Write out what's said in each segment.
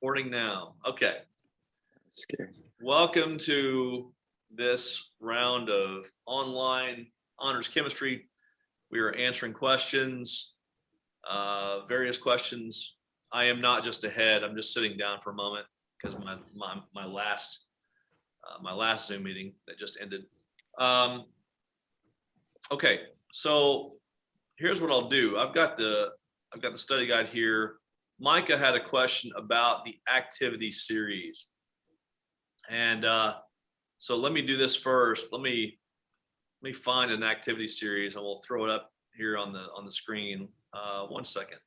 Recording now. Okay. Scary. Welcome to this round of online honors chemistry. We are answering questions, various questions. I am not just ahead. I'm just sitting down for a moment because my last Zoom meeting that just ended. Okay, so here's what I'll do. I've got the study guide here. Micah had a question about the activity series. And so let me do this first. Let me find an activity series and we'll throw it up here on the screen. 1 second.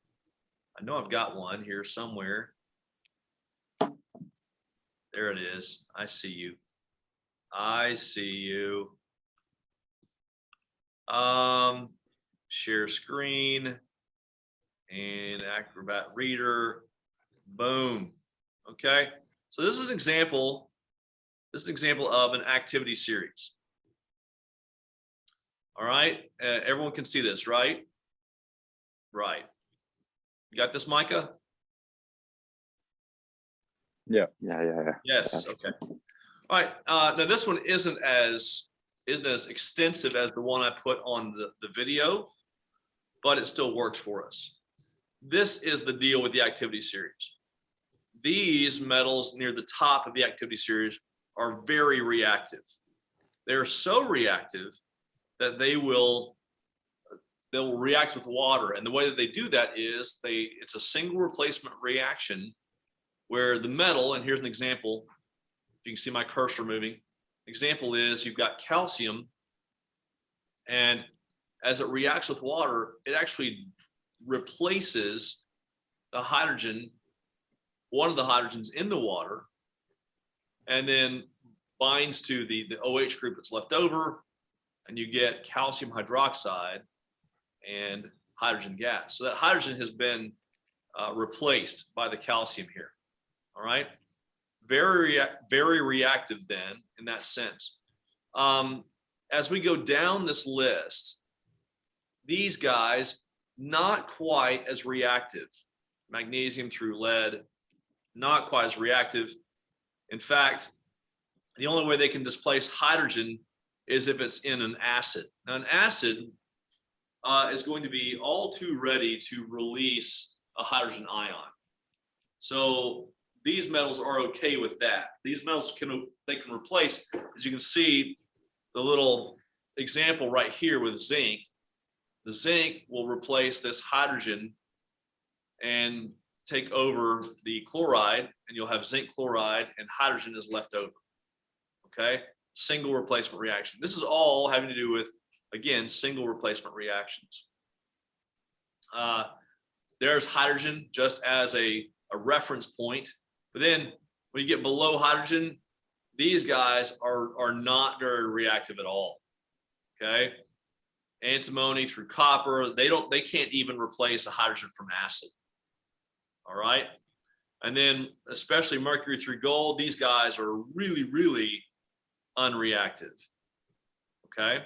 I know I've got one here somewhere. There it is. I see you. I see you. Share screen and Acrobat Reader. Boom. Okay. So this is an example. This is an example of an activity series. All right. Everyone can see this, right? Right. You got this, Micah? Yeah. Yes. Okay. All right. Now this one isn't as extensive as the one I put on the video, but it still works for us. This is the deal with the activity series. These metals near the top of the activity series are very reactive. They're so reactive that they will react with water. And the way that they do that is it's a single replacement reaction where the metal, and here's an example, if you can see my cursor moving, example is you've got calcium, and as it reacts with water, it actually replaces the hydrogen, one of the hydrogens in the water, and then binds to the OH group that's left over, and you get calcium hydroxide and hydrogen gas. So that hydrogen has been replaced by the calcium here. All right. Very reactive then in that sense. As we go down this list, these guys, not quite as reactive. Magnesium through lead, not quite as reactive. In fact, the only way they can displace hydrogen is if it's in an acid. Now, an acid is going to be all too ready to release a hydrogen ion. So these metals are okay with that. These metals can replace, as you can see, the little example right here with zinc. The zinc will replace this hydrogen and take over the chloride, and you'll have zinc chloride and hydrogen is left over. Okay, single replacement reaction. This is all having to do with, again, single replacement reactions. There's hydrogen just as a reference point. But then when you get below hydrogen, these guys are not very reactive at all. Okay. Antimony through copper, they can't even replace a hydrogen from acid. All right. And then especially mercury through gold, these guys are really, really unreactive. Okay.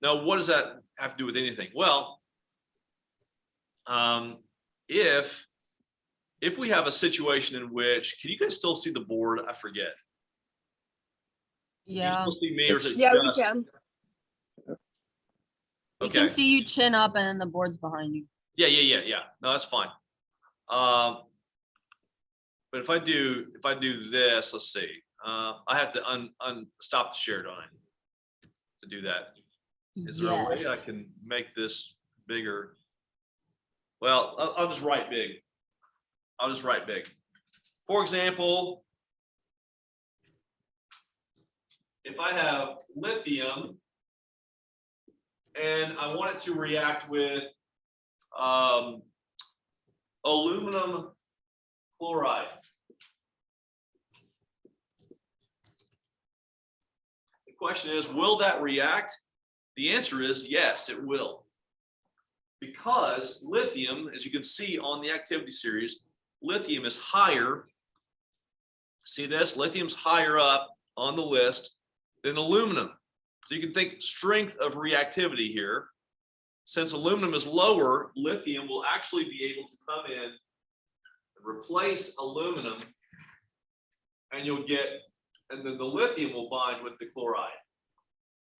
Now, what does that have to do with anything? Well, if we have a situation in which, can you guys still see the board? I forget. Yeah. Can you still see me, or is it Yeah, just... we can. We Okay. can see you chin up and then the board's behind you. Yeah. No, that's fine. But if I do this, let's see. I have to stop the share, don't I? To do that. Is there a way I can make this bigger? Well, I'll just write big. I'll just write big. For example, if I have lithium and I want it to react with aluminum chloride. The question is, will that react? The answer is yes, it will. Because lithium, as you can see on the activity series, lithium is higher. See this? Lithium's higher up on the list than aluminum. So you can think strength of reactivity here. Since aluminum is lower, lithium will actually be able to come in replace aluminum, and you'll get, and then the lithium will bind with the chloride.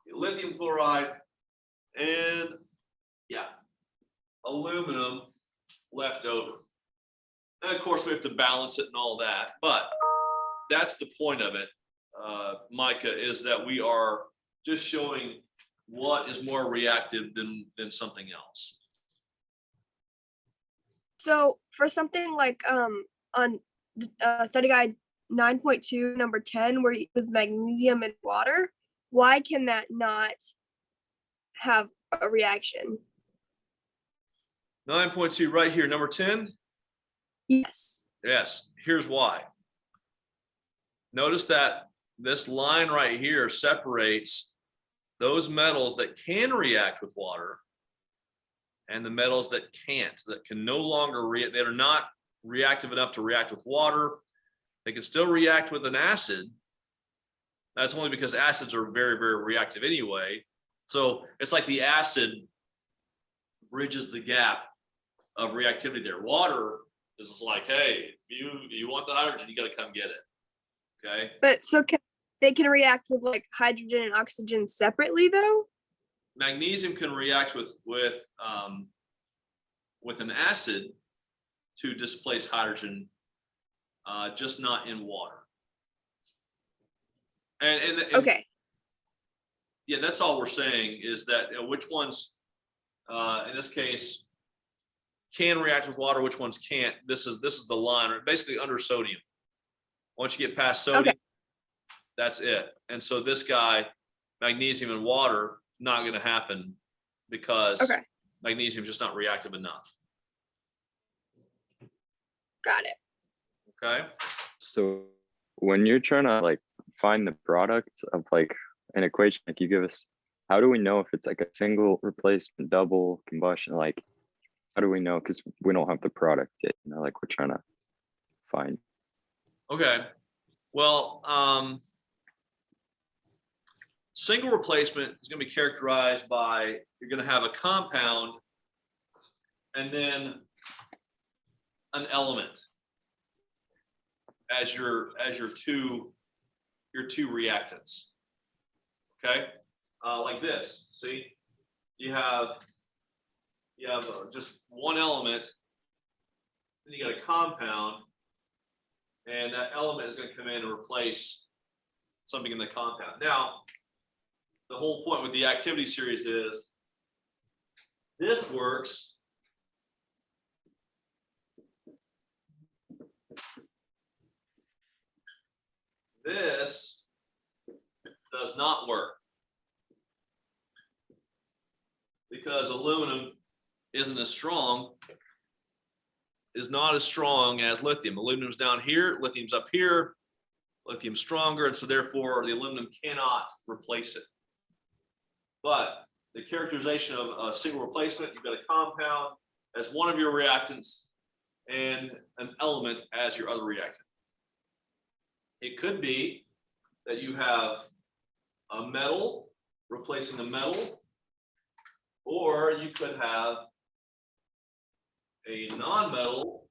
The lithium chloride and aluminum left over. And of course, we have to balance it and all that, but that's the point of it, Micah, is that we are just showing what is more reactive than something else. So for something like on study guide 9.2 number 10, where it was magnesium and water, why can that not have a reaction? 9.2 right here, number 10. Yes. Yes, here's why. Notice that this line right here separates those metals that can react with water and the metals that can't, that can no longer react. They are not reactive enough to react with water. They can still react with an acid. That's only because acids are very, very reactive anyway. So it's like the acid bridges the gap of reactivity there. Water is like, hey, you want the hydrogen, you got to come get it. Okay. But so they can react with like hydrogen and oxygen separately though? Magnesium can react with an acid to displace hydrogen, just not in water. And Okay. Yeah, that's all we're saying is that which ones, in this case, can react with water, which ones can't. This is the line, basically under sodium. Once you get past sodium, Okay. that's it. And so this guy, magnesium and water, not going to happen because magnesium is just not reactive enough. Got it. Okay. So when you're trying to like find the product of like an equation, like you give us, how do we know if it's like a single replacement, double combustion? Like, how do we know? Because we don't have the product yet, you know, like we're trying to find. Okay. Well, single replacement is going to be characterized by, you're going to have a compound and then an element as your two reactants. Okay, like this. See, you have just one element, then you got a compound, and that element is going to come in and replace something in the compound. Now, the whole point with the activity series is this works this does not work because aluminum isn't as strong, is not as strong as lithium. Aluminum's down here, lithium's up here, lithium's stronger, and so therefore the aluminum cannot replace it. But the characterization of a single replacement, you've got a compound as one of your reactants and an element as your other reactant. It could be that you have a metal replacing a metal, or you could have a non-metal.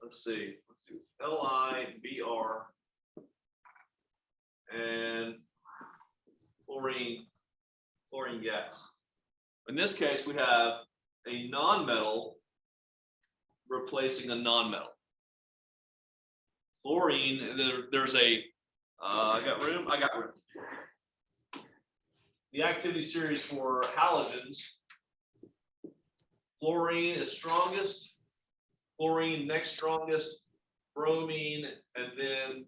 Let's see, let's do LiBr and chlorine gas. In this case, we have a non-metal replacing a non-metal. Chlorine, there's a, I got room. The activity series for halogens, chlorine is strongest, chlorine next strongest, bromine, and then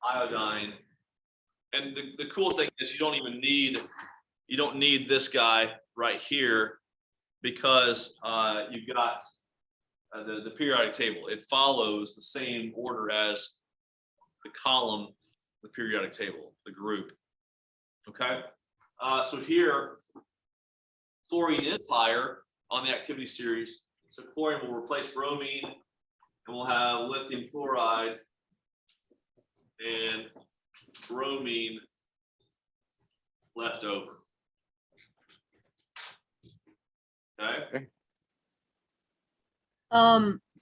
iodine. And the cool thing is you don't need this guy right here because you've got the periodic table. It follows the same order as the column, the periodic table, the group. Okay, so here chlorine is higher on the activity series, so chlorine will replace bromine, and we'll have lithium chloride and bromine left over. Okay.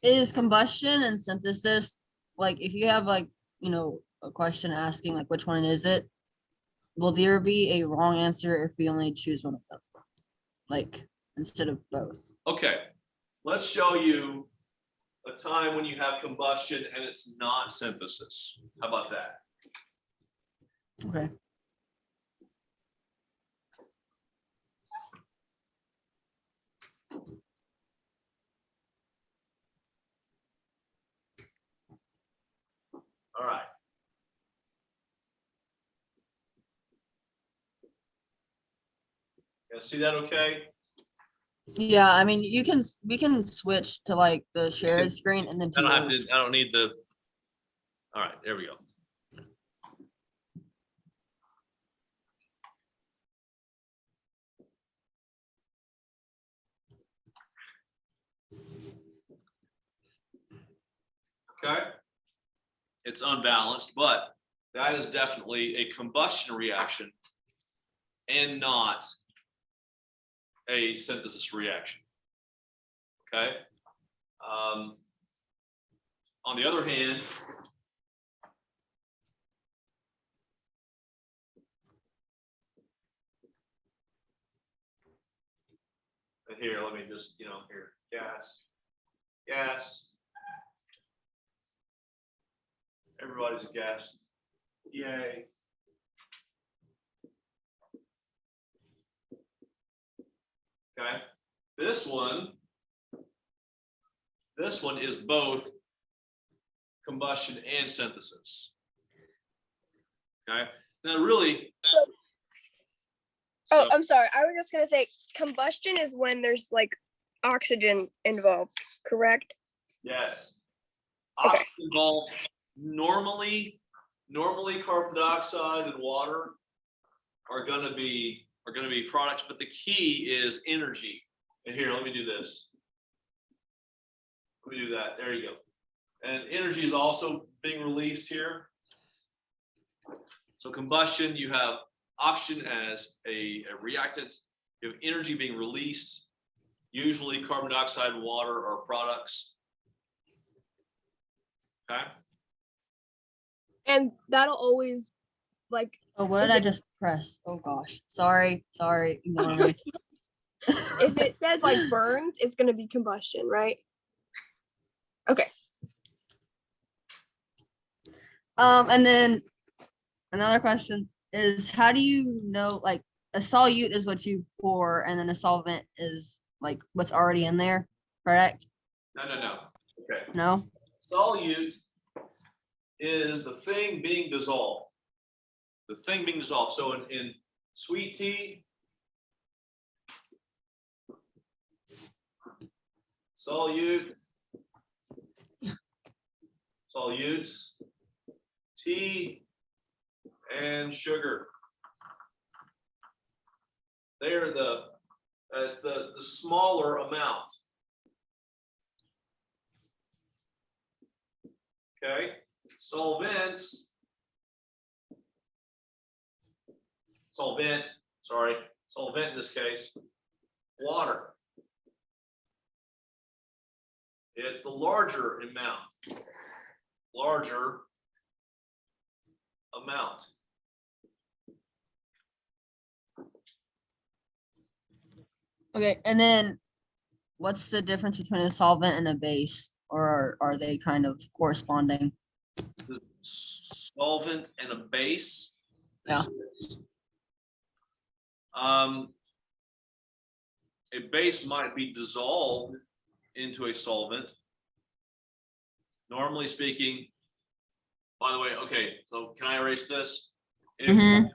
Is combustion and synthesis, like if you have like, you know, a question asking like which one is it, will there be a wrong answer if we only choose one of them? Like instead of both? Okay, let's show you a time when you have combustion and it's not synthesis. How about that? Okay. All right. You guys see that okay? Yeah, I mean, we can switch to like the shared screen and then I to don't have yours. to, I don't need the, all right, there we go. Okay. It's unbalanced, but that is definitely a combustion reaction and not a synthesis reaction. Okay. On the other hand, and here, let me just, here, gas. Everybody's a gas. Yay. Okay. This one is both combustion and synthesis. Okay. Now, really. Oh, I'm sorry. I was just gonna say combustion is when there's like oxygen involved, correct? Yes. Okay. Oxygen involved. Normally carbon dioxide and water are gonna be products, but the key is energy. And here, let me do this. Let me do that. There you go. And energy is also being released here. So combustion, you have oxygen as a reactant. You have energy being released. Usually carbon dioxide and water are products. Okay. And that'll always like Oh, what did I just press? Oh gosh. Sorry. Ignore me. if it says like burns, it's gonna be combustion, right? Okay. And then another question is, how do you know, like a solute is what you pour and then a solvent is like what's already in there, correct? No. Okay. No? Solute is the thing being dissolved. The thing being dissolved. So in sweet tea, solutes, tea, and sugar. They're it's the smaller amount. Okay, solvent in this case, water. It's the larger amount. Okay, and then what's the difference between a solvent and a base, or are they kind of corresponding? The solvent and a base. Yeah. A base might be dissolved into a solvent. Normally speaking, by the way, okay, so can I erase this? Mhm.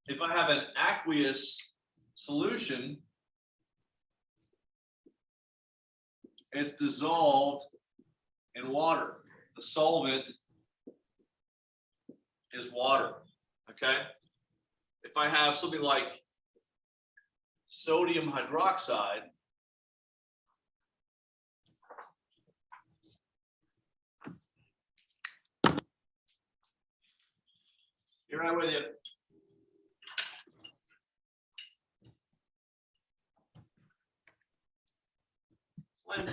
If I have an aqueous solution, it's dissolved in water. The solvent is water, okay? If I have something like sodium hydroxide, you're right with you. And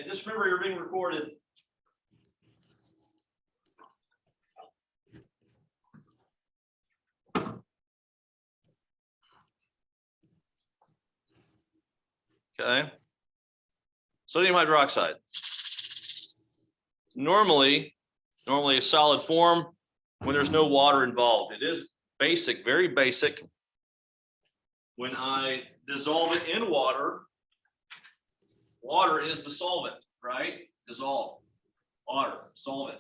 just remember, you're being recorded. Okay. Sodium hydroxide. Normally a solid form when there's no water involved. It is basic, very basic. When I dissolve it in water, water is the solvent, right? Dissolve, water, solvent.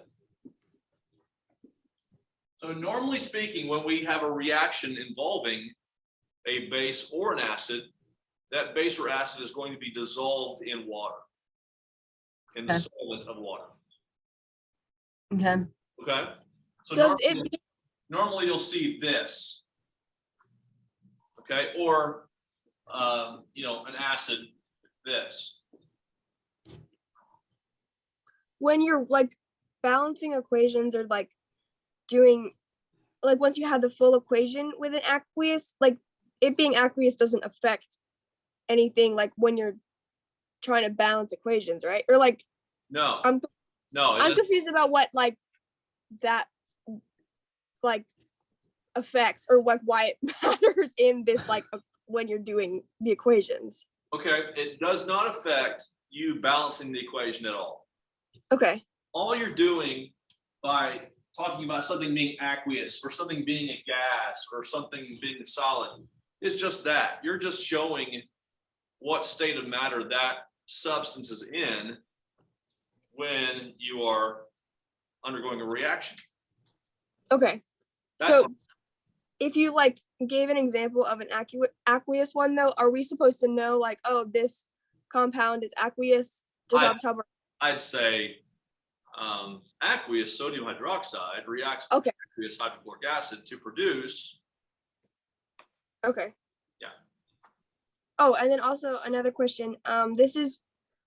So normally speaking, when we have a reaction involving a base or an acid, that base or acid is going to be dissolved in water, in the Okay. solvent of water. Okay. Okay. So Does normally you'll see this. Okay, or you know, an acid, this. when you're like balancing equations or like doing like once you have the full equation with an aqueous, like it being aqueous doesn't affect anything like when you're trying to balance equations, right? Or like No, I'm no, it I'm doesn't- confused about what like that like affects or like why it matters in this like when you're doing the equations. okay, it does not affect you balancing the equation at all. Okay. All you're doing by talking about something being aqueous or something being a gas or something being solid is just that. You're just showing what state of matter that substance is in when you are undergoing a reaction. Okay. That's So if you like gave an example of an aqueous one though, are we supposed to know like, oh, this compound is aqueous? I'd say aqueous sodium hydroxide reacts with Okay. aqueous hydrochloric acid to produce. Okay. Yeah. Oh, and then also another question. This is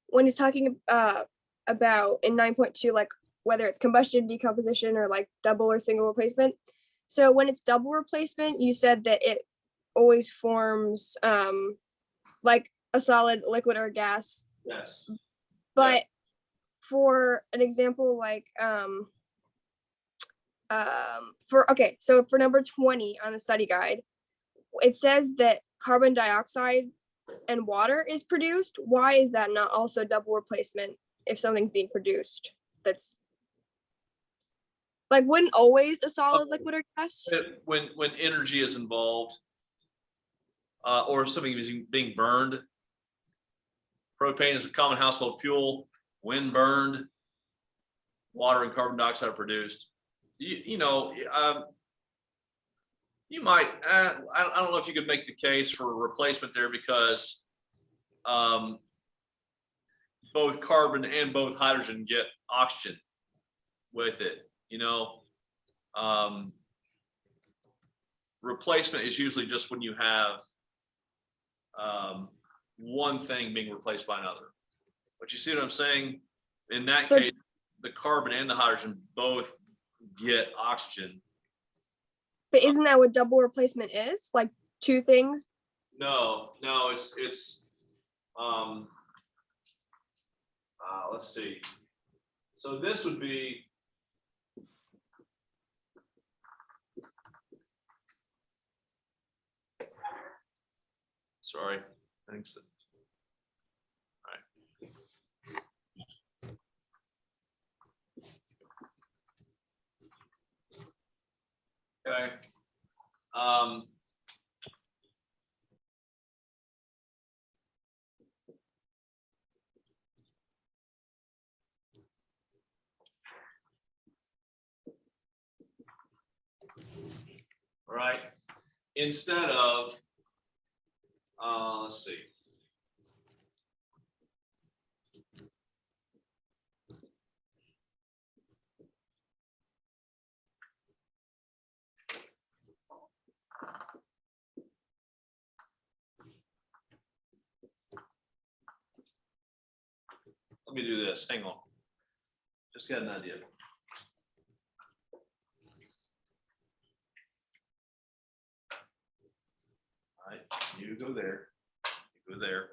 when he's talking about in 9.2, like whether it's combustion, decomposition, or like double or single replacement. So when it's double replacement, you said that it always forms like a solid, liquid, or gas. Yes. But for an example, like so for number 20 on the study guide, it says that carbon dioxide and water is produced. Why is that not also double replacement if something's being produced? That's like, wouldn't always a solid, liquid, or gas? When energy is involved, or something is being burned, propane is a common household fuel. When burned, water and carbon dioxide are produced. You might, I don't know if you could make the case for a replacement there because both carbon and both hydrogen get oxygen with it, replacement is usually just when you have one thing being replaced by another. But you see what I'm saying? In that case, the carbon and the hydrogen both get oxygen. But isn't that what double replacement is? Like two things? No, it's let's see. So this would be sorry, I think so. All right. Okay. All right. Instead of, let's see. Let me do this. Hang on. Just got an idea. Right, you go there, you go there.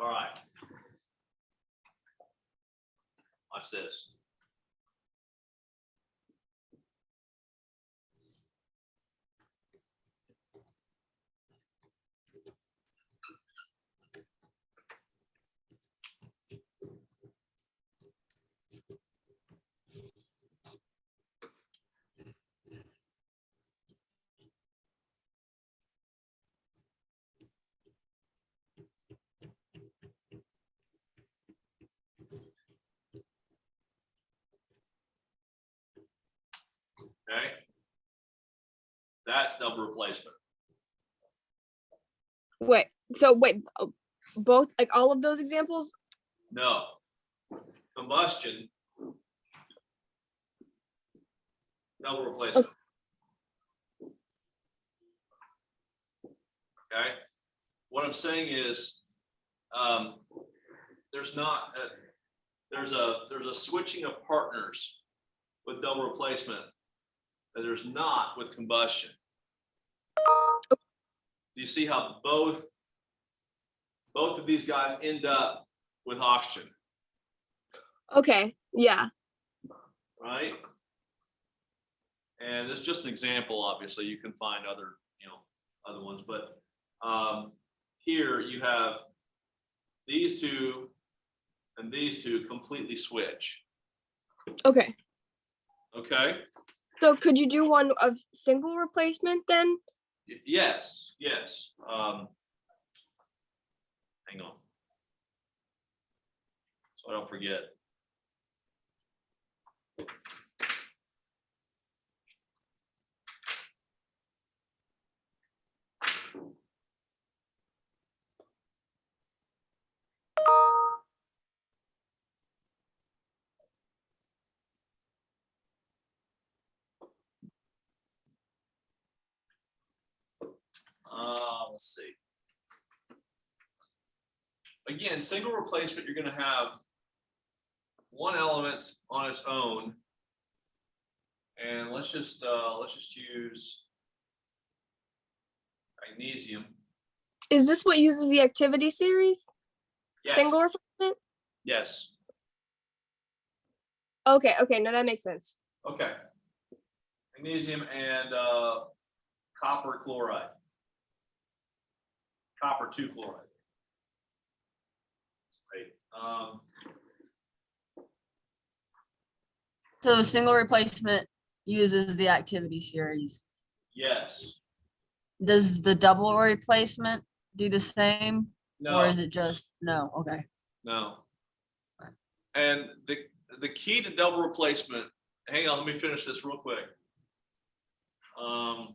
All right. Watch this. Okay. That's double replacement. Wait, so wait, both, like all of those examples? No. Combustion. Double replacement. Okay. What I'm saying is, there's not, there's a switching of partners with double replacement that there's not with combustion. Do you see how both of these guys end up with oxygen, Okay, yeah. right? And it's just an example. Obviously, you can find other, other ones, but here you have these two and these two completely switch. Okay. Okay. So could you do one of single replacement then? Yes. Hang on. So I don't forget. Let's see. Again, single replacement, you're going to have one element on its own, and let's just use magnesium. Is this what uses the activity series? Yes. Single replacement? Yes. Okay, no, that makes sense. Okay. Magnesium and copper chloride. Copper 2 chloride. Right. So single replacement uses the activity series. Yes. Does the double replacement do the same? No. Or is it just, no, okay. No. And the key to double replacement, hang on, let me finish this real quick. All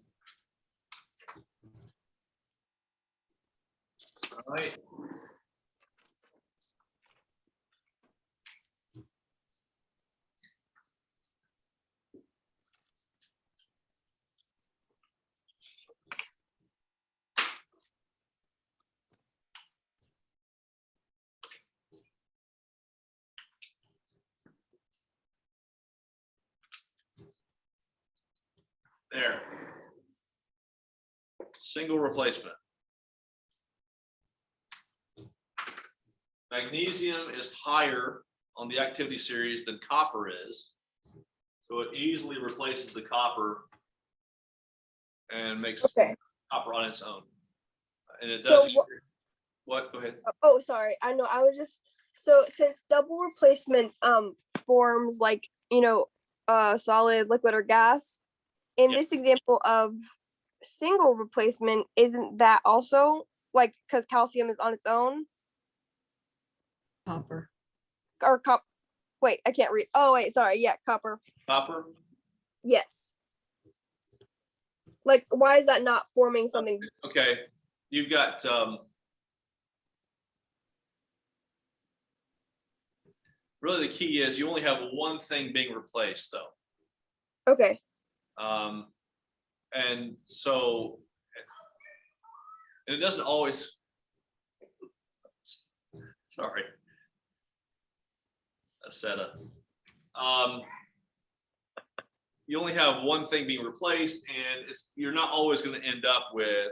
right. There. Single replacement. Magnesium is higher on the activity series than copper is. So it easily replaces the copper and makes copper on its own. And it does. What? Go ahead. Oh, sorry. I know. I was just, so since double replacement forms like, solid, liquid, or gas, in Yeah. this example of single replacement, isn't that also like because calcium is on its own, Copper. or wait, I can't read. Oh wait, sorry. Yeah, copper. Copper? Yes. Like, why is that not forming something? Okay, you've got, really the key is you only have one thing being replaced though. Okay. And so, and it doesn't always, sorry. You only have one thing being replaced, and you're not always going to end up with,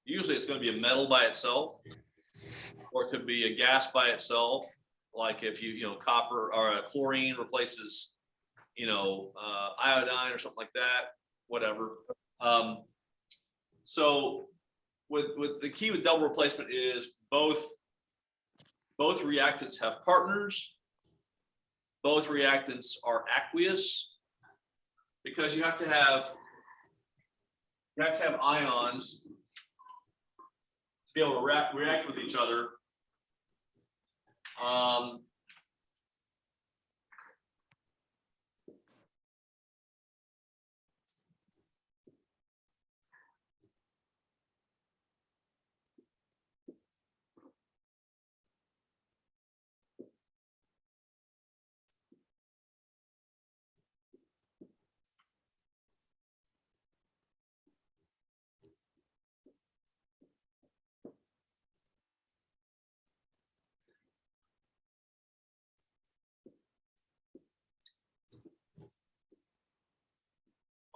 usually it's going to be a metal by itself, or it could be a gas by itself. Like if copper or chlorine replaces, iodine or something like that, whatever. So with the key with double replacement is both reactants have partners. Both reactants are aqueous, because you have to have ions to be able to react with each other.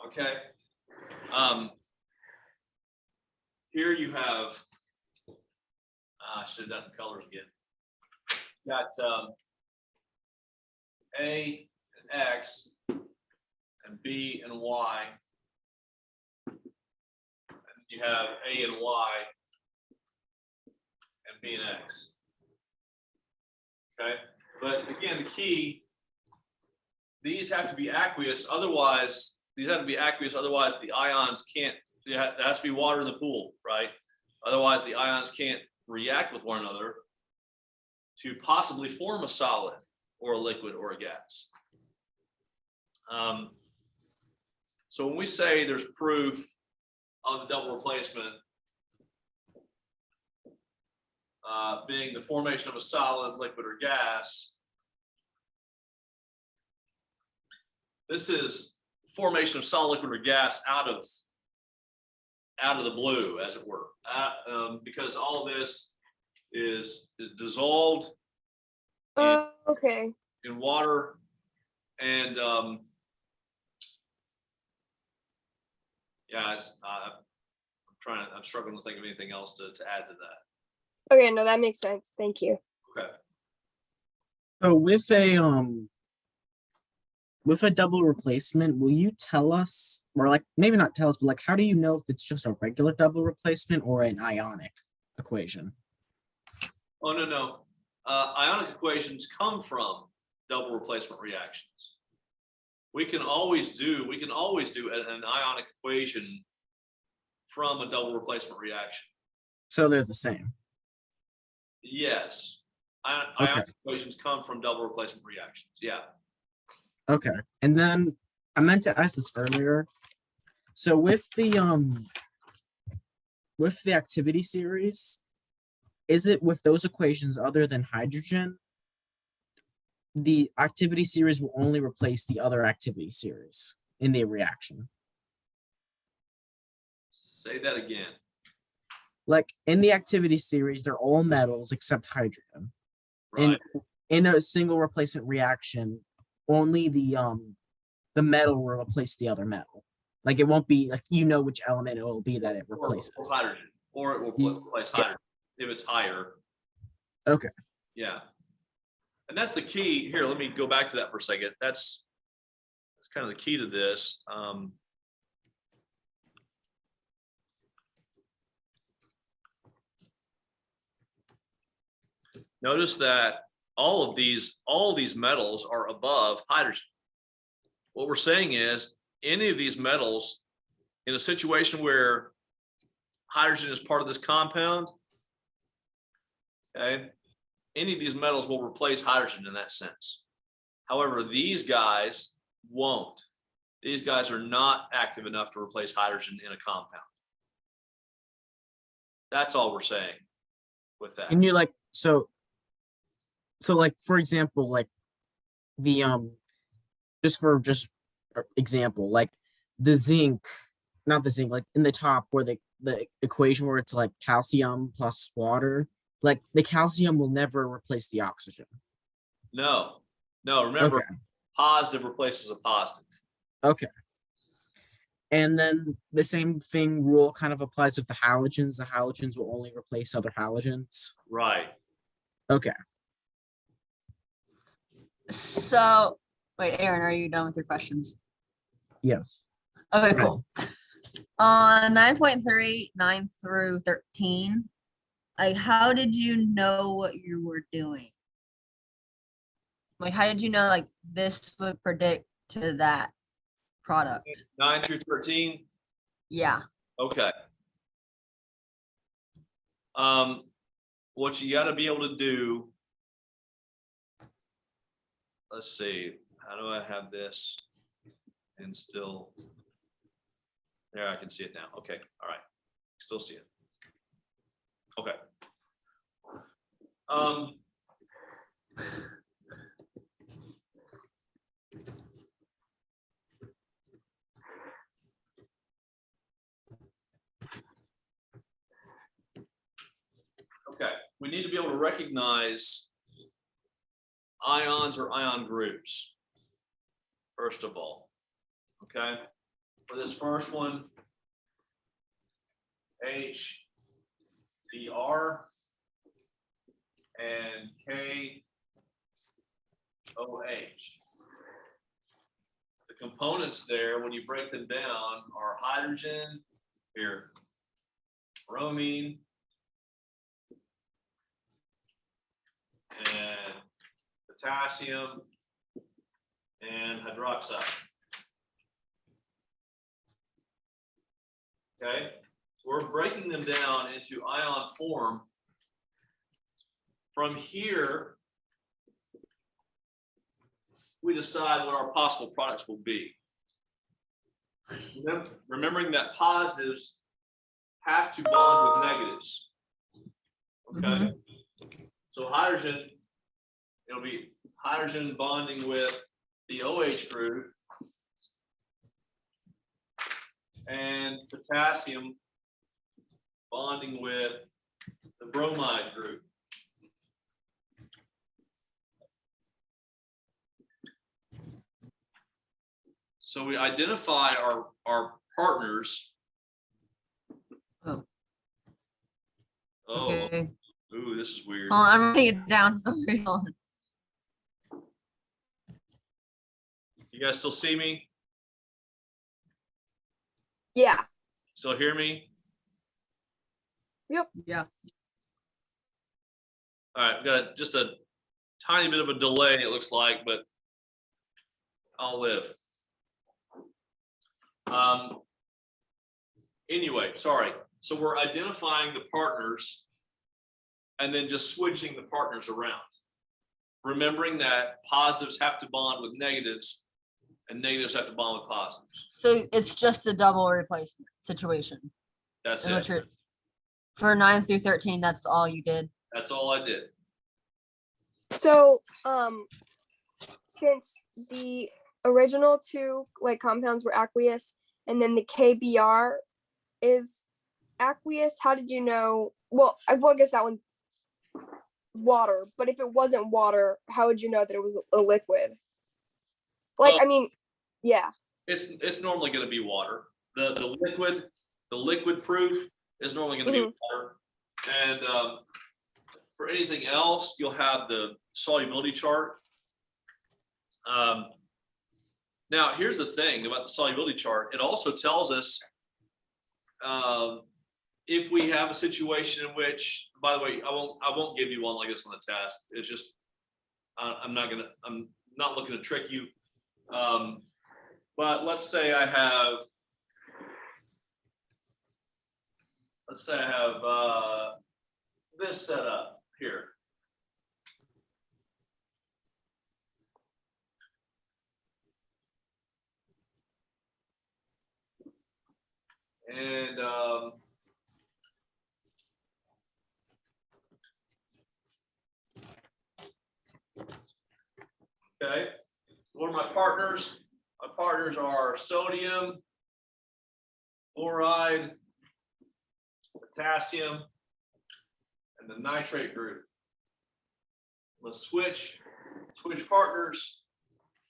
Okay. Here you have, I should have done the colors again. Got A and X and B and Y. And you have A and Y and B and X. Okay, but again, the key, these have to be aqueous, otherwise the ions can't, there has to be water in the pool, right? Otherwise the ions can't react with one another to possibly form a solid or a liquid or a gas. So when we say there's proof of the double replacement being the formation of a solid, liquid, or gas, this is formation of solid, liquid, or gas out of the blue, as it were, because all of this is dissolved Okay. in water, and yeah, I'm struggling to think of anything else to add to that. Okay, no, that makes sense. Thank you. Okay. So with a double replacement, will you tell us, or like maybe not tell us, but like how do you know if it's just a regular double replacement or an ionic equation? Oh, no. Ionic equations come from double replacement reactions. We can always do an ionic equation from a double replacement reaction. So they're the same. Yes. Okay. Ionic equations come from double replacement reactions. Yeah. Okay. And then I meant to ask this earlier. So with the activity series, is it with those equations other than hydrogen, the activity series will only replace the other activity series in the reaction? Say that again. Like in the activity series, they're all metals except hydrogen. Right. In a single replacement reaction, only the metal will replace the other metal. Like it won't be like which element it will be that it replaces. Or hydrogen, or it will replace hydrogen if it's higher. Okay. Yeah. And that's the key here. Let me go back to that for a second. That's kind of the key to this. Notice that all of these metals are above hydrogen. What we're saying is any of these metals in a situation where hydrogen is part of this compound, okay, any of these metals will replace hydrogen in that sense. However, these guys won't. These guys are not active enough to replace hydrogen in a compound. That's all we're saying with that. And you like, so like, for example, like the, just example, like the zinc, not the zinc, like in the top where the equation where it's like calcium plus water, like the calcium will never replace the oxygen. No, remember, Okay. positive replaces a positive. Okay. And then the same thing rule kind of applies with the halogens. The halogens will only replace other halogens. Right. Okay. So, wait, Aaron, are you done with your questions? Yes. Okay, cool. On 9.3, 9 through 13, like, how did you know what you were doing? Like, how did you know, like, this would predict to that product? 9 through 13. Yeah. Okay. What you got to be able to do, let's see, how do I have this and still, there, I can see it now. Okay, all right, still see it. Okay. Okay, we need to be able to recognize ions or ion groups, first of all. Okay, for this first one, H, Br, and K, OH. The components there, when you break them down, are hydrogen, here, bromine, and potassium, and hydroxide. Okay, so we're breaking them down into ion form. From here, we decide what our possible products will be. Remembering that positives have to bond with negatives. Okay, so hydrogen, it'll be hydrogen bonding with the OH group, and potassium bonding with the bromide group. So we identify our partners. Oh. Oh, Okay. ooh, this is weird. Hold on, I'm writing it down. Sorry. Hold on. You guys still see me? Yeah. Still hear me? Yeah. All right, we've got just a tiny bit of a delay, it looks like, but I'll live. Anyway, sorry. So we're identifying the partners and then just switching the partners around. Remembering that positives have to bond with negatives and negatives have to bond with positives. So it's just a double replacement situation. That's is what it. For 9 through 13, that's all you did. That's all I did. So, since the original two like compounds were aqueous, and then the KBr is aqueous, how did you know? Well, I guess that one's water. But if it wasn't water, how would you know that it was a liquid? Like, I mean, yeah. It's normally going to be water. The liquid proof is normally going to be water. And for anything else, you'll have the solubility chart. Now, here's the thing about the solubility chart. It also tells us if we have a situation in which, by the way, I won't give you one like this on the test. It's just I'm not looking to trick you. But let's say I have let's say I have this set up here. And okay, what are my partners? My partners are sodium, chloride, potassium, and the nitrate group. Let's switch partners,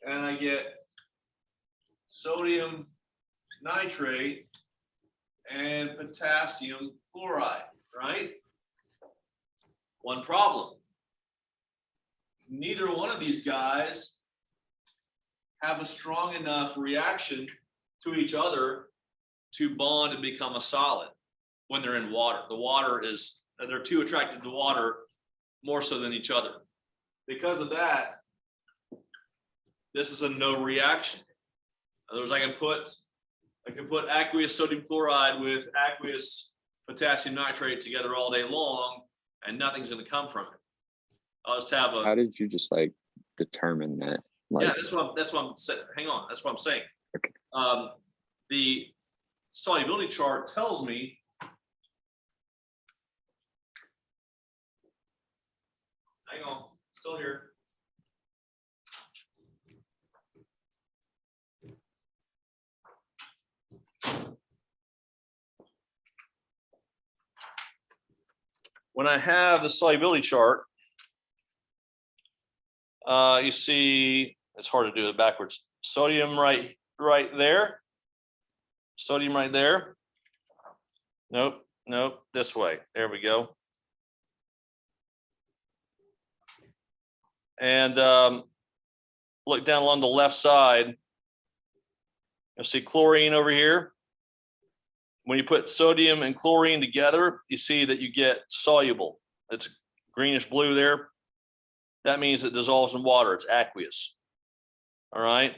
and I get sodium nitrate and potassium chloride, right? One problem. Neither one of these guys have a strong enough reaction to each other to bond and become a solid when they're in water. The water is, they're too attracted to water more so than each other. Because of that, this is a no reaction. In other words, I can put aqueous sodium chloride with aqueous potassium nitrate together all day long, and nothing's going to come from it. I'll just have a. How did you just like determine that? Like, Yeah, that's what I'm saying. Hang on, that's what I'm saying. Okay. The solubility chart tells me hang on, still here. When I have the solubility chart, you see, it's hard to do it backwards. Sodium right there. Sodium right there. Nope, this way. There we go. And look down along the left side. You'll see chlorine over here. When you put sodium and chlorine together, you see that you get soluble. It's greenish blue there. That means it dissolves in water. It's aqueous. All right.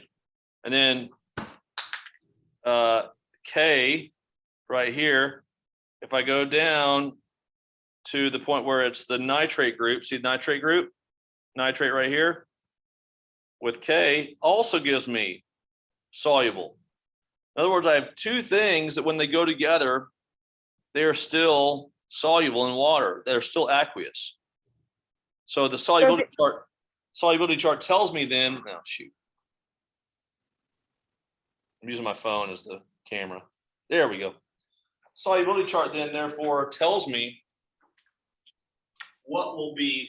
And then K right here, if I go down to the point where it's the nitrate group, see the nitrate group? Nitrate right here with K also gives me soluble. In other words, I have two things that when they go together, they are still soluble in water. They're still aqueous. So the solubility chart tells me then, oh shoot. I'm using my phone as the camera. There we go. Solubility chart then therefore tells me what will be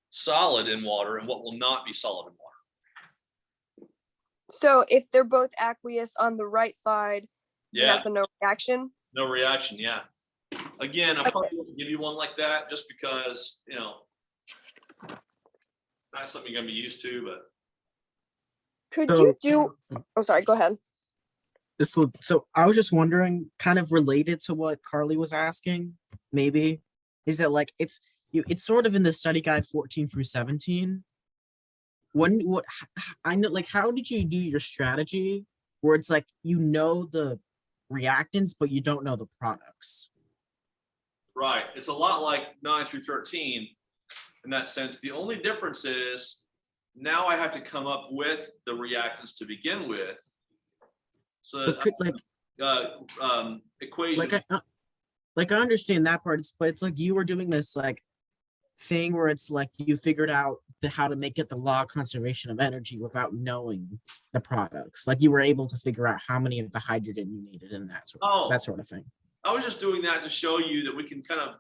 solid in water and what will not be solid in water. So if they're both aqueous on the right side, then Yeah, that's a no reaction. no reaction. Yeah. Again, I probably won't give you one like that just because, you know, not something you're gonna be used to, but Could So- you do? Oh, sorry. Go ahead. So I was just wondering, kind of related to what Carly was asking, maybe, is that like it's sort of in the study guide 14 through 17. I know, like, how did you do your strategy where it's like you know the reactants, but you don't know the products? right. It's a lot like 9 through 13 in that sense. The only difference is now I have to come up with the reactants to begin with. So But could, like, equation. like I understand that part, but it's like you were doing this like thing where it's like you figured out how to make it the law of conservation of energy without knowing the products. Like you were able to figure out how many of the hydrogen you needed in that that sort of thing. I was just doing that to show you that we can kind of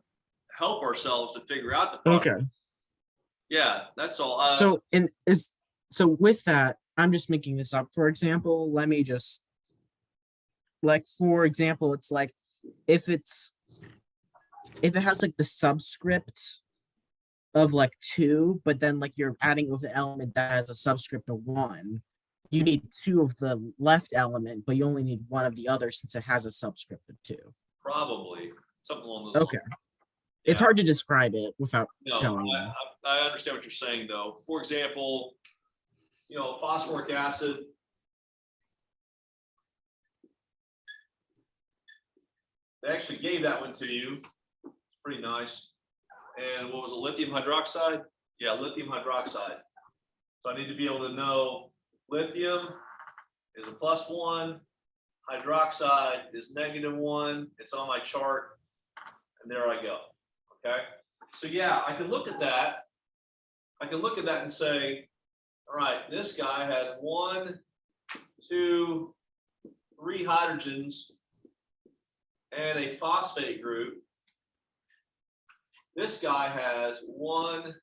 help ourselves to figure out the product. Okay. Yeah, that's all. So with that, I'm just making this up. For example, let me just for example, it's like if it has like the subscript of like 2, but then like you're adding with an element that has a subscript of 1, you need 2 of the left element, but you only need 1 of the other since it has a subscript of 2. Probably something along those Okay. lines. It's Yeah. hard to describe it without No, showing you. I understand what you're saying though. For example, you know, phosphoric acid. They actually gave that one to you. It's pretty nice. And what was it, lithium hydroxide? Yeah, lithium hydroxide. So I need to be able to know lithium is a +1, hydroxide is -1. It's on my chart, and there I go. Okay. So yeah, I can look at that. I can look at that and say, all right, this guy has 1, 2, 3 hydrogens and a phosphate group. This guy has one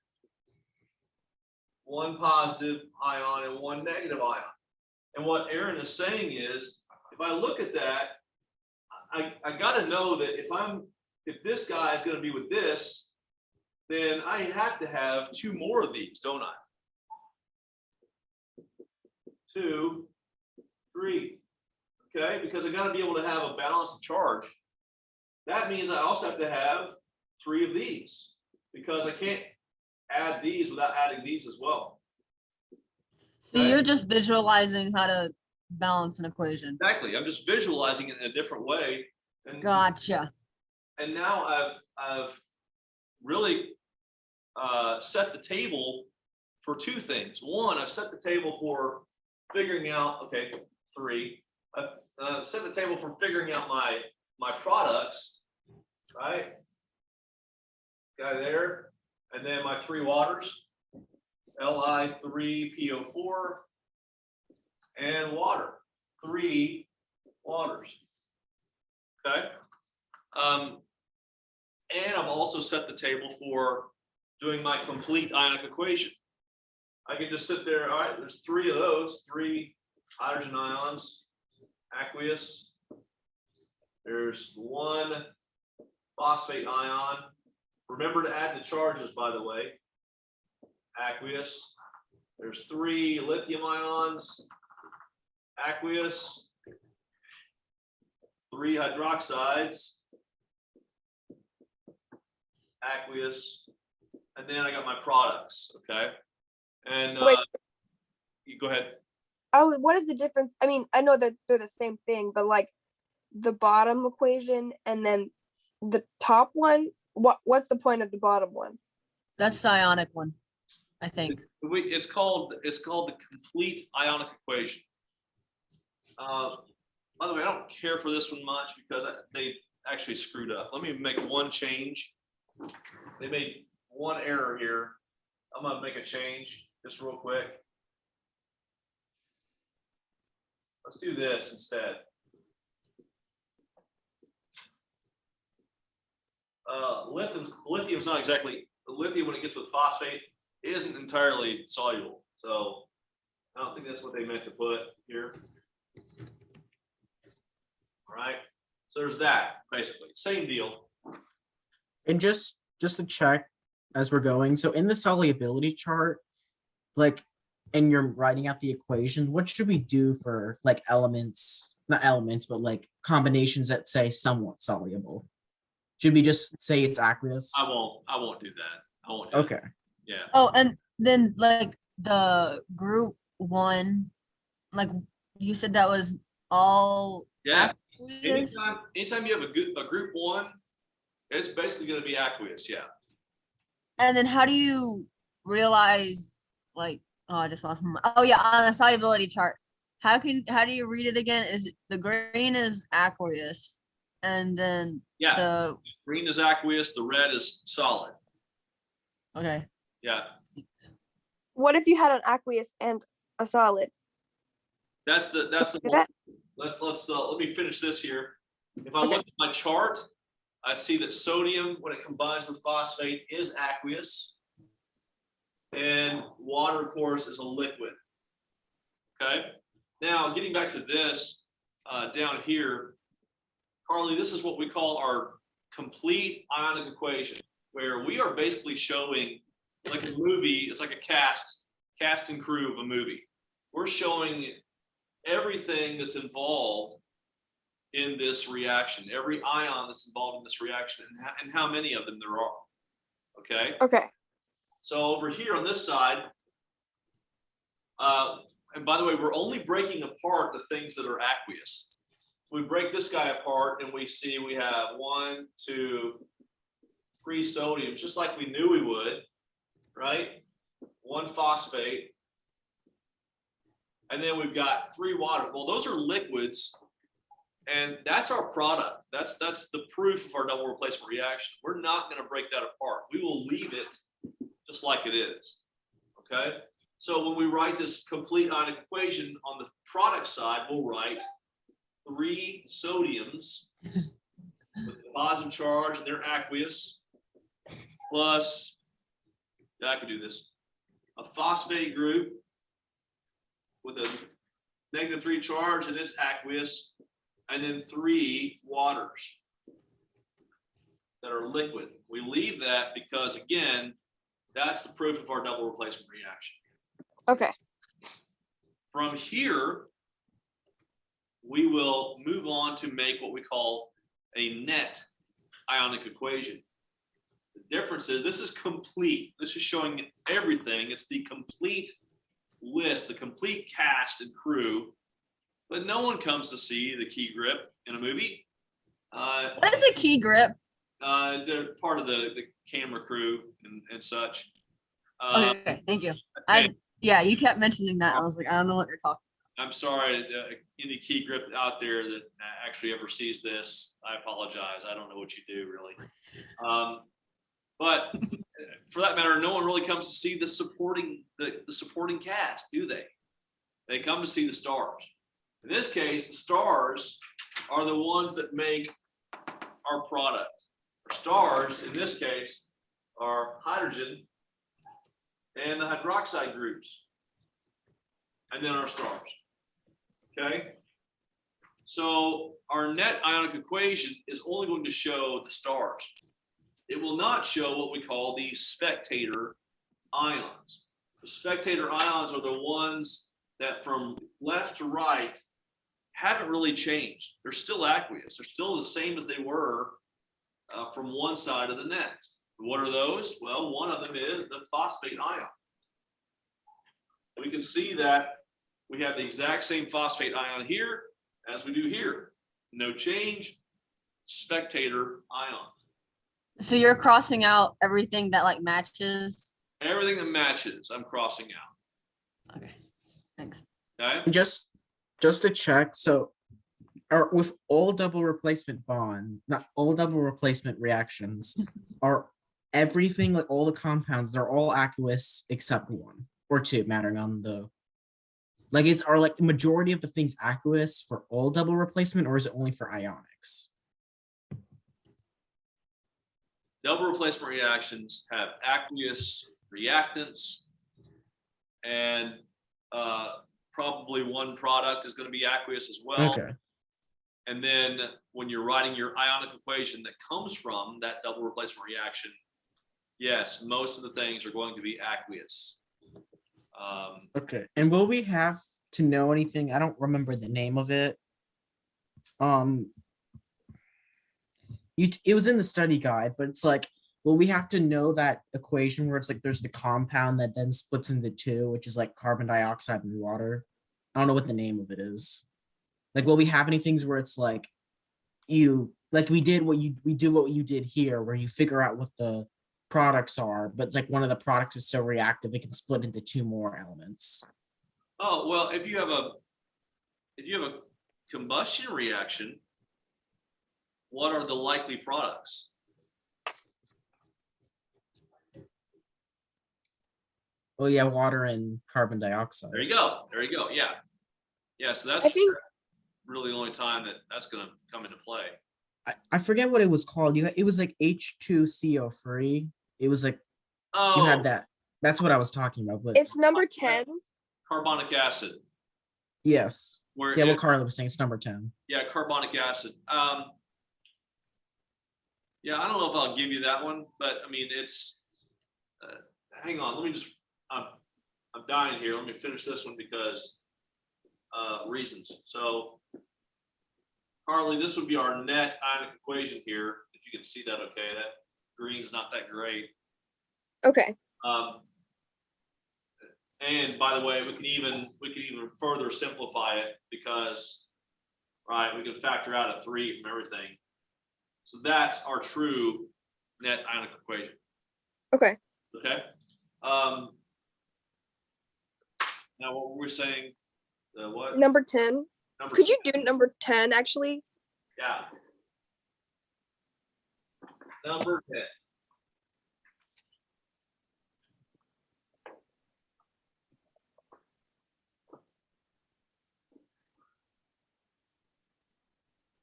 positive ion and 1 negative ion. And what Aaron is saying is, if I look at that, I got to know that if this guy is going to be with this, then I have to have 2 more of these, don't I? 2, 3. Okay, because I got to be able to have a balanced charge. That means I also have to have 3 of these, because I can't add these without adding these as well. So you're just visualizing how to balance an equation. Exactly. I'm just visualizing it in a different way. And, Gotcha. and now I've really set the table for 2 things. One, I've set the table for figuring out, okay, 3. I've set the table for figuring out my products, right? Guy there. And then my 3 waters, Li3PO4, and water, 3 waters. Okay. And I've also set the table for doing my complete ionic equation. I can just sit there, all right, there's 3 of those, 3 hydrogen ions, aqueous. There's 1 phosphate ion. Remember to add the charges, by the way. Aqueous. There's 3 lithium ions, aqueous. 3 hydroxides, aqueous. And then I got my products, okay? And Wait. you go ahead. Oh, what is the difference? I mean, I know that they're the same thing, but like the bottom equation and then the top one, what's the point of the bottom one? That's the ionic one, I think. It's called the complete ionic equation. By the way, I don't care for this one much because they actually screwed up. Let me make one change. They made one error here. I'm gonna make a change just real quick. Let's do this instead. Lithium's not exactly, lithium when it gets with phosphate isn't entirely soluble. So I don't think that's what they meant to put here. All right, so there's that, basically, same deal. And just to check as we're going, so in the solubility chart, like, and you're writing out the equation, what should we do for like elements, not elements, but like combinations that say somewhat soluble? Should we just say it's aqueous? I won't do that. I won't do Okay. that. Yeah. Oh, and then like the group 1, like you said that was all Yeah. aqueous? Anytime you have a group 1, it's basically going to be aqueous. Yeah. And then how do you realize, like, oh, I just lost my, oh yeah, on the solubility chart, how do you read it again? Is it, the green is aqueous, and then Yeah. the, Green is aqueous. The red is solid. okay. Yeah. What if you had an aqueous and a solid? That's the Do one. that? Let me finish this here. If I look at my chart, I see that sodium, when it combines with phosphate, is aqueous. And water, of course, is a liquid. Okay. Now, getting back to this down here, Carly, this is what we call our complete ionic equation, where we are basically showing, like a movie, it's like a cast and crew of a movie. We're showing everything that's involved in this reaction, every ion that's involved in this reaction, and how many of them there are. Okay. Okay. So over here on this side, and by the way, we're only breaking apart the things that are aqueous. we break this guy apart and we see we have 1, 2, 3 sodiums, just like we knew we would, right? 1 phosphate. And then we've got 3 water. Well, those are liquids, and that's our product. That's the proof of our double replacement reaction. We're not going to break that apart. We will leave it just like it is. Okay. So when we write this complete ionic equation on the product side, we'll write 3 sodiums with a positive charge and they're aqueous, plus, yeah, I could do this, a phosphate group with a -3 charge and it's aqueous, and then 3 waters that are liquid. We leave that because, again, that's the proof of our double replacement reaction. Okay. From here, we will move on to make what we call a net ionic equation. The difference is this is complete. This is showing everything. It's the complete list, the complete cast and crew, but no one comes to see the key grip in a movie. What is a key grip? They're part of the camera crew and such. Okay, thank you. Yeah, you kept mentioning that. I was like, I don't know what you're talking I'm sorry, any key grip out there that actually ever sees this, I apologize. I don't know what you do really. But for that matter, no one really comes to see the supporting cast, do they? They come to see the stars. In this case, the stars are the ones that make our product. Our stars, in this case, are hydrogen and the hydroxide groups, and then our stars. Okay? So our net ionic equation is only going to show the stars. It will not show what we call the spectator ions. The spectator ions are the ones that from left to right haven't really changed. They're still aqueous. They're still the same as they were from one side to the next. What are those? Well, one of them is the phosphate ion. We can see that we have the exact same phosphate ion here as we do here. No change, spectator ion. So you're crossing out everything that like matches. Everything that matches, I'm crossing out. Okay, thanks. Okay. Just to check, so are with all double replacement bond, not all double replacement reactions, are everything like all the compounds, they're all aqueous except 1 or 2, mattering on the like are like majority of the things aqueous for all double replacement, or is it only for ionics? Double replacement reactions have aqueous reactants, and probably one product is going to be aqueous as well. Okay. And then when you're writing your ionic equation that comes from that double replacement reaction, yes, most of the things are going to be aqueous. Okay. And will we have to know anything? I don't remember the name of it. It was in the study guide, but it's like, will we have to know that equation where it's like there's the compound that then splits into 2, which is like carbon dioxide and water? I don't know what the name of it is. Like, will we have any things where it's like we do what you did here, where you figure out what the products are, but it's like one of the products is so reactive it can split into 2 more elements. Oh, well, if you have a combustion reaction, what are the likely products? Oh yeah, water and carbon dioxide. There you go. There you go. Yeah. Yeah. So that's really the only time that's going to come into play. I forget what it was called. It was like H2CO3. It was like Oh, you had that. That's what I was talking about. But It's number 10. carbonic acid. yes. Where Yeah, what Carla was saying, it's number 10. Yeah, carbonic acid. Yeah, I don't know if I'll give you that one, but I mean, it's, hang on, let me just, I'm dying here. Let me finish this one because reasons. So Carly, this would be our net ionic equation here. If you can see that, okay, that green's not that great. Okay. And by the way, we can even further simplify it because right? We can factor out a 3 from everything. So that's our true net ionic equation. Okay. Okay. Now what were we saying? The what? Number 10. Number Could 10. you do number 10 actually? Yeah. Number 10.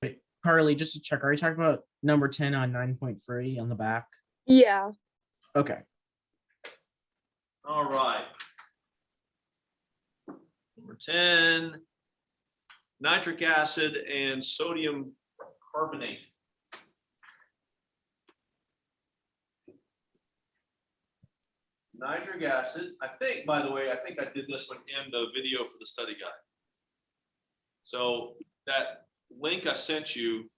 Wait, Carly, just to check, are you talking about number 10 on 9.3 on the back? Yeah. Okay. All right. Number 10, nitric acid and sodium carbonate. Nitric acid, I think, by the way, I think I did this like in the video for the study guide. So that link I sent you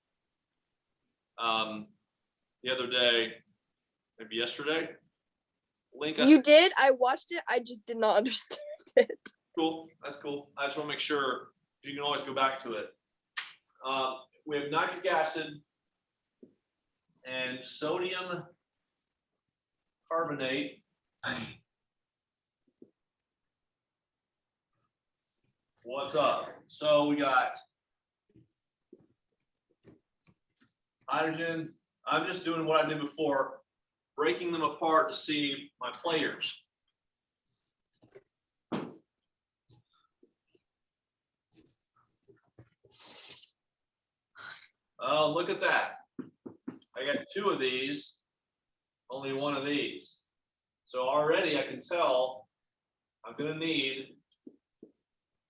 the other day, maybe yesterday. Link I You sent- did? I watched it. I just did not understand it. Cool, that's cool. I just want to make sure you can always go back to it. We have nitric acid and sodium carbonate. What's up? So we got hydrogen. I'm just doing what I did before, breaking them apart to see my players. Oh, look at that. I got 2 of these, only 1 of these. So already I can tell I'm gonna need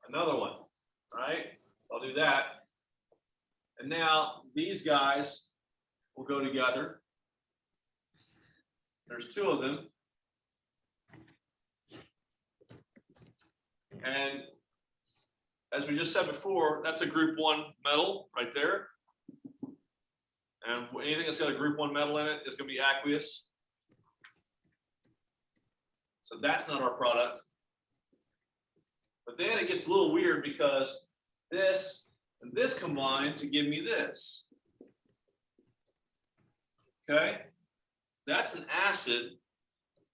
another one, right? I'll do that. And now these guys will go together. There's 2 of them. And as we just said before, that's a group 1 metal right there. And anything that's got a group 1 metal in it is going to be aqueous. So that's not our product. But then it gets a little weird because this and this combine to give me this. Okay? That's an acid,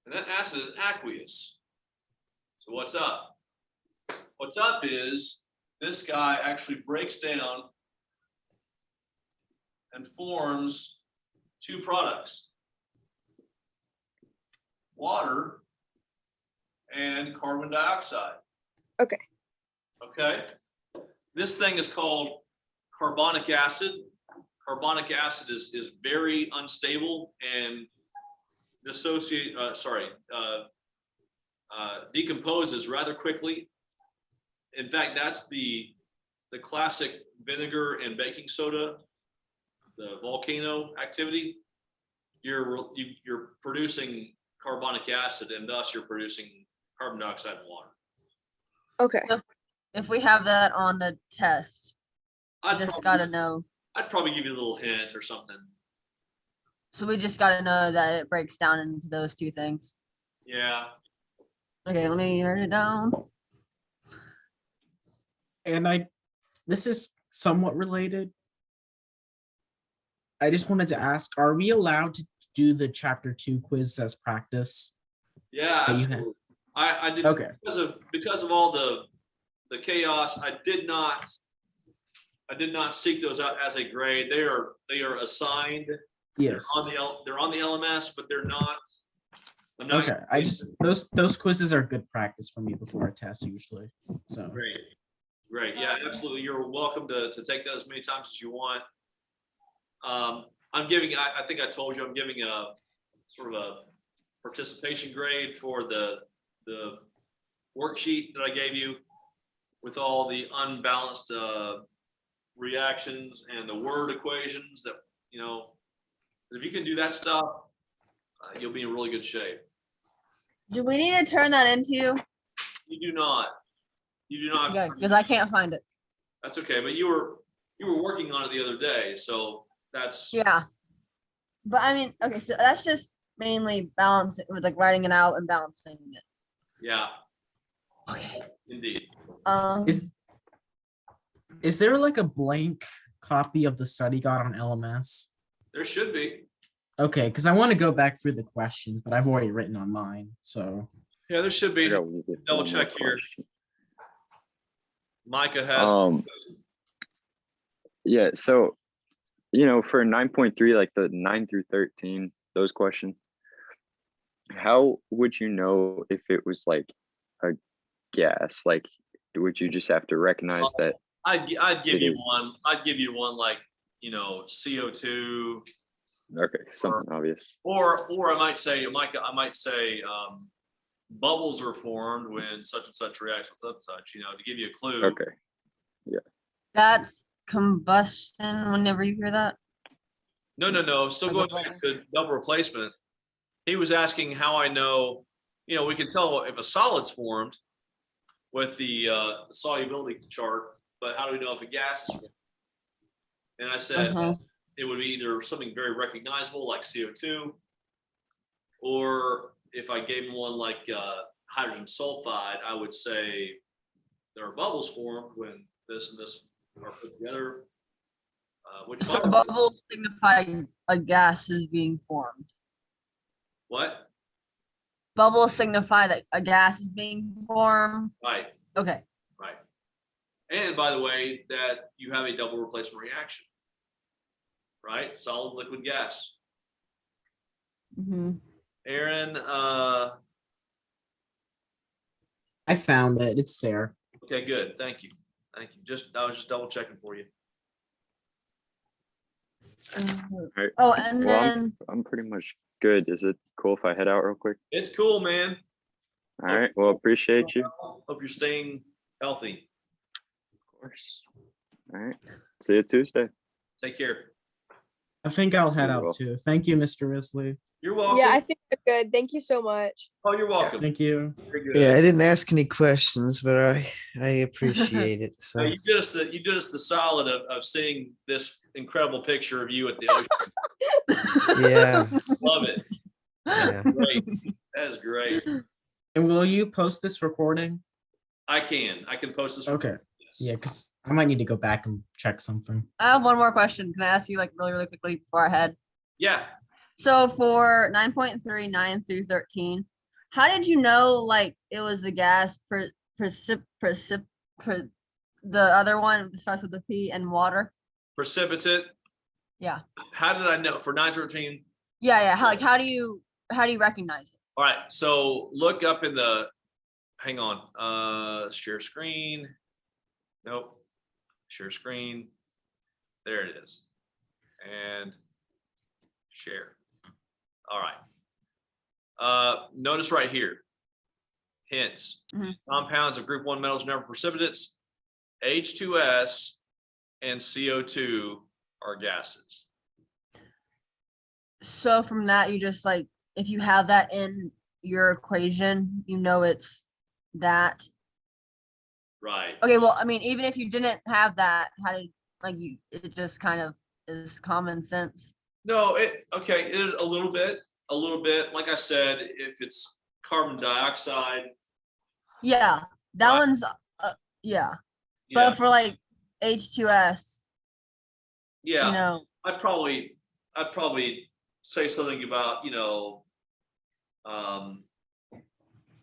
and that acid is aqueous. So what's up? What's up is this guy actually breaks down and forms 2 products, water and carbon dioxide. Okay. Okay. This thing is called carbonic acid. Carbonic acid is very unstable and decomposes rather quickly. In fact, that's the classic vinegar and baking soda, the volcano activity. You're producing carbonic acid, and thus you're producing carbon dioxide and water. Okay. If we have that on the test, I'd just probably- gotta know. I'd probably give you a little hint or something. So we just gotta know that it breaks down into those 2 things. Yeah. Okay, let me write it down. And this is somewhat related. I just wanted to ask, are we allowed to do the chapter 2 quiz as practice? Yeah, That you had- absolutely. I did Okay, because of all the chaos. I did not seek those out as a grade. They are assigned. yes. They're on the LMS, but they're not. I'm not. Okay, I just, those quizzes are good practice for me before a test usually, so. Great. Yeah, absolutely. You're welcome to take that as many times as you want. I'm giving, I think I told you, I'm giving a sort of a participation grade for the worksheet that I gave you with all the unbalanced reactions and the word equations that, if you can do that stuff, you'll be in really good shape. Do we need to turn that into? You do not. Because I can't find it. That's okay, but you were working on it the other day, so that's. Yeah. But I mean, okay, so that's just mainly balancing, with like writing it out and balancing it. Yeah, Okay. indeed. Is Is there like a blank copy of the study guide on LMS? There should be. Okay, because I want to go back through the questions, but I've already written on mine. So Yeah, there should I be. got one Double more check here. question. Micah has. Yeah, so for 9.3, like the 9 through 13, those questions, how would you know if it was like a gas? Like, would you just have to recognize that? I'd give It you is. one. I'd give you one like, CO2, Okay, something obvious. or I might say, Micah, bubbles are formed when such and such reacts with such and such, to give you a clue. Okay, That's combustion whenever you hear that. No. Still Like going a back to double replacement. He was asking how I know, we can tell if a solid's formed with the solubility chart, but how do we know if a gas is formed? And I said, Uh-huh. it would be either something very recognizable like CO2, or if I gave him one like hydrogen sulfide, I would say there are bubbles formed when this and this are put together. Which So bubble? bubbles signify a gas is being formed. What? Bubbles signify that a gas is being formed. Right, Okay. right. And by the way, that you have a double replacement reaction, right? Solid, liquid, gas. Mm-hmm. Aaron, I found it. It's there. okay, good. Thank you. I was just double checking for you. right. Oh, and Well, then I'm pretty much good. Is it cool if I head out real quick? It's cool, man. All right. Well, appreciate you. Hope you're staying healthy. Of course. All right. See you Tuesday. Take care. I think I'll head You're out welcome. too. Thank you, Mr. Risley. You're welcome. Yeah, I think we're good. Thank you so much. Oh, you're welcome. Thank you. Very good. Yeah, I didn't ask any questions, but I appreciate it. No, So you did us the solid of seeing this incredible picture of you at the ocean. yeah, Love it. yeah. Great. That is great. And will you post this recording? I can post this. Okay. Yes. Yeah, because I might need to go back and check something. I have one more question. Can I ask you like really, really quickly before I head? Yeah. So for 9.3, 9 through 13, how did you know like it was a gas the other one starts with a P and water? Precipitate. Yeah. How did I know for 913? Yeah. How do you recognize it? All right. So look up in the, hang on, share screen. Nope. Share screen. There it is. And share. All right. Notice right here. Hints. Mhm. Compounds of group 1 metals never precipitates. H2S and CO2 are gases. So from that, you just like, if you have that in your equation, you know it's that. Right. Okay, well, I mean, even if you didn't have that, how did like it just kind of is common sense. No, it is a little bit. Like I said, if it's carbon dioxide, Yeah, that Right. one's yeah. yeah, But for like H2S, yeah. you know, I'd probably say something about,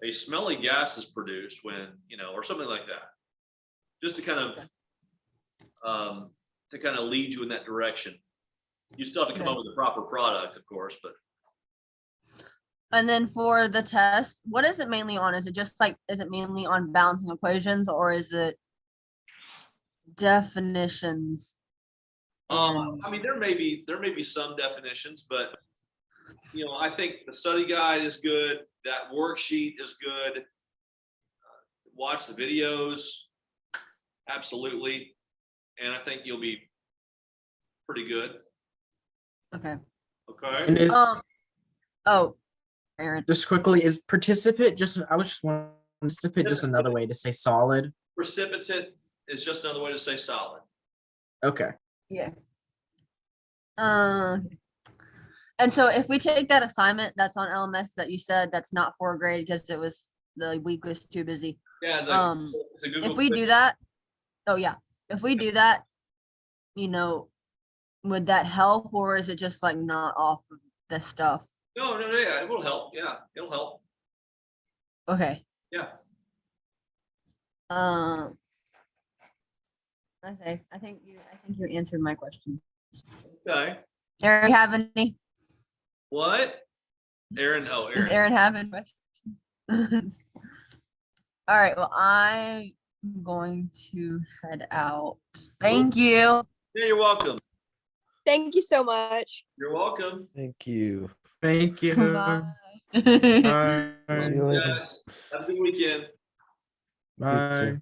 a smelly gas is produced when, or something like that. Just to kind of lead you in that direction. You still have to come Okay. up with a proper product, of course, but and then for the test, what is it mainly on? Is it mainly on balancing equations or is it definitions? And I mean, there may be some definitions, but I think the study guide is good. That worksheet is good. Watch the videos, absolutely, and I think you'll be pretty good. okay. Okay. And is Oh, Aaron. just quickly, is participant just another way to say solid? Precipitate is just another way to say solid. Okay. Yeah. And so if we take that assignment that's on LMS that you said that's not for grade because the week was too busy. Yeah, it's a If Google we quiz. do that, oh yeah. if we do that, would that help, or is it just like not off of the stuff? No, yeah, it will help. Yeah, it'll help. Okay. Yeah. Okay, I think you answered my question. Okay. Aaron, you have any? What? Aaron, Does Aaron have any questions? All right, well, I'm going to head out. Thank you. Yeah, you're welcome. Thank you so much. You're welcome. Thank you. Thank you. Bye. See Bye. you later. Guys, have a good weekend. Bye.